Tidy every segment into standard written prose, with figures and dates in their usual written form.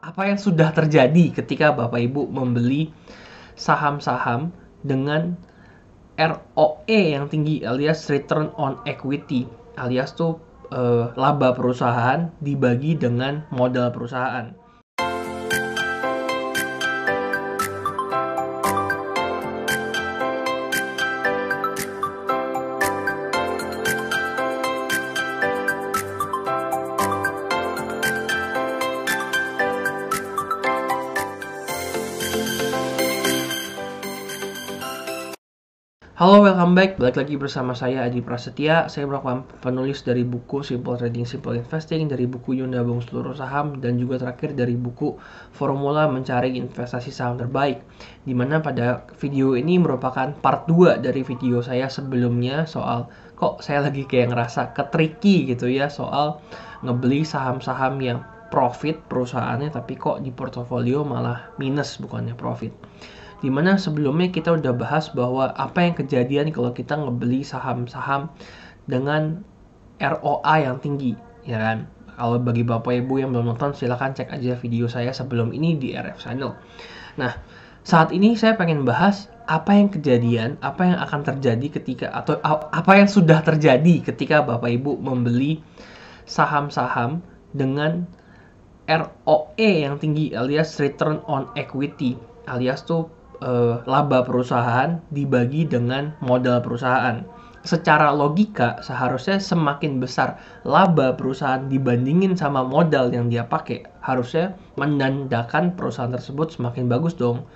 apa yang sudah terjadi ketika Bapak Ibu membeli saham-saham dengan ROE yang tinggi alias Return on Equity alias tuh laba perusahaan dibagi dengan modal perusahaan. Halo, welcome back. Balik lagi bersama saya Adi Prasetya. Saya merupakan penulis dari buku Simple Trading, Simple Investing, dari buku Yunda Bung Seluruh Saham, dan juga terakhir dari buku Formula Mencari Investasi Saham Terbaik. Dimana pada video ini merupakan part 2 dari video saya sebelumnya soal kok saya lagi kayak ngerasa ketricky gitu ya soal ngebeli saham-saham yang profit perusahaannya tapi kok di portofolio malah minus bukannya profit. Dimana sebelumnya kita udah bahas bahwa apa yang kejadian kalau kita ngebeli saham-saham dengan ROA yang tinggi, ya kan? Kalau bagi Bapak Ibu yang belum nonton, silahkan cek aja video saya sebelum ini di RF Channel. Nah, saat ini saya pengen bahas apa yang kejadian, apa yang akan terjadi ketika, atau apa yang sudah terjadi ketika Bapak Ibu membeli saham-saham dengan ROE yang tinggi alias Return on Equity alias tuh laba perusahaan dibagi dengan modal perusahaan. Secara logika seharusnya semakin besar laba perusahaan dibandingin sama modal yang dia pakai, harusnya menandakan perusahaan tersebut semakin bagus dong.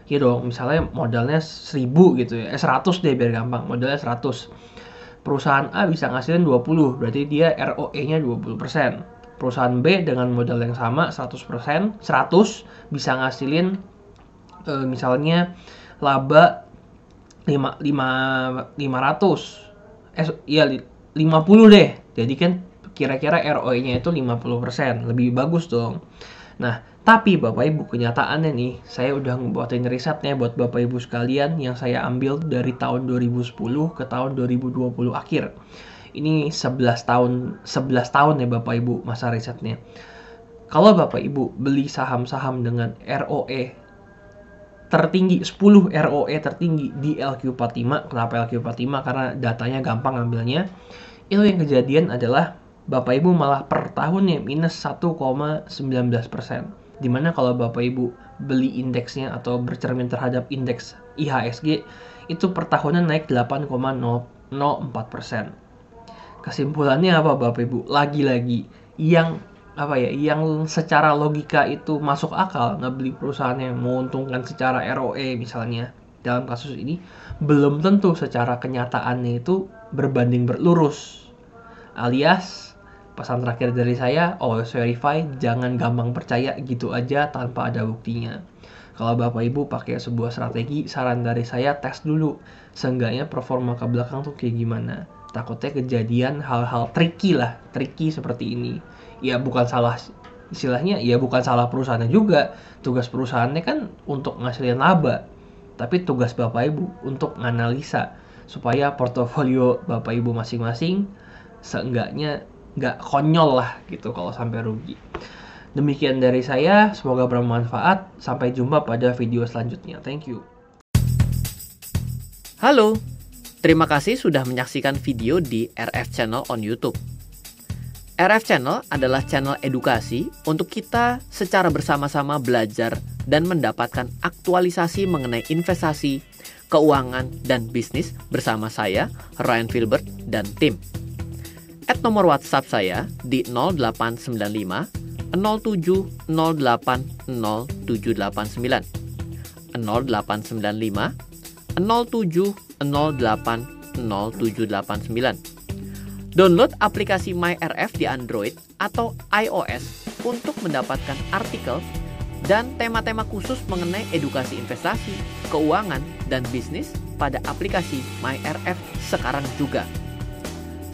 Ya dong, misalnya modalnya 1000 gitu ya, 100 deh biar gampang, modalnya 100. Perusahaan A bisa ngasilin 20, berarti dia ROE-nya 20%. Perusahaan B dengan modal yang sama 100%, 100 bisa ngasilin misalnya laba 500 50 deh. Jadi kan kira-kira ROE-nya itu 50%, lebih bagus dong. Nah, tapi Bapak Ibu, kenyataannya nih, saya udah ngebuatin risetnya buat Bapak Ibu sekalian yang saya ambil dari tahun 2010 ke tahun 2020 akhir. Ini 11 tahun ya Bapak Ibu masa risetnya. Kalau Bapak Ibu beli saham-saham dengan ROE tertinggi, 10 ROE tertinggi di LQ45. Kenapa LQ45? Karena datanya gampang ambilnya. Itu yang kejadian adalah Bapak Ibu malah per tahunnya minus 1,19%. Dimana kalau Bapak Ibu beli indeksnya atau bercermin terhadap indeks IHSG, itu per tahunnya naik 8,004%. Kesimpulannya apa Bapak Ibu? Lagi-lagi yang secara logika itu masuk akal ngebeli perusahaan yang menguntungkan secara ROE misalnya dalam kasus ini, belum tentu secara kenyataannya itu berbanding berlurus. Alias pesan terakhir dari saya, always verify, jangan gampang percaya gitu aja tanpa ada buktinya. Kalau Bapak Ibu pakai sebuah strategi, saran dari saya tes dulu, seenggaknya performa ke belakang tuh kayak gimana. Takutnya kejadian hal-hal tricky seperti ini. Ya bukan salah, istilahnya ya bukan salah perusahaannya juga. Tugas perusahaannya kan untuk ngasilin laba, tapi tugas Bapak Ibu untuk nganalisa supaya portofolio Bapak Ibu masing-masing seenggaknya nggak konyol lah gitu kalau sampai rugi. Demikian dari saya, semoga bermanfaat. Sampai jumpa pada video selanjutnya. Thank you. Halo, terima kasih sudah menyaksikan video di RF Channel on YouTube. RF Channel adalah channel edukasi untuk kita secara bersama-sama belajar dan mendapatkan aktualisasi mengenai investasi, keuangan, dan bisnis bersama saya, Ryan Filbert, dan tim. Nomor WhatsApp saya di 0895 07 08 0789 0895 07 08 0789. Download aplikasi MyRF di Android atau iOS untuk mendapatkan artikel dan tema-tema khusus mengenai edukasi investasi, keuangan, dan bisnis pada aplikasi MyRF sekarang juga.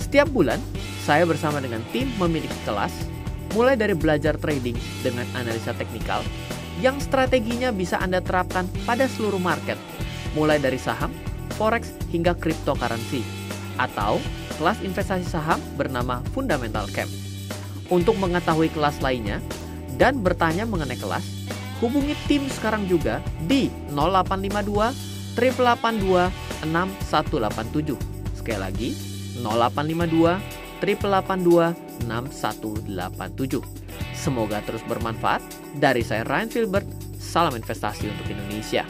Setiap bulan, saya bersama dengan tim memiliki kelas, mulai dari belajar trading dengan analisa teknikal, yang strateginya bisa Anda terapkan pada seluruh market, mulai dari saham, forex, hingga cryptocurrency, atau kelas investasi saham bernama Fundamental Camp. Untuk mengetahui kelas lainnya, dan bertanya mengenai kelas, hubungi tim sekarang juga di 0852 882 6187. Sekali lagi, 0852 882 6187. Semoga terus bermanfaat. Dari saya Ryan Filbert, salam investasi untuk Indonesia.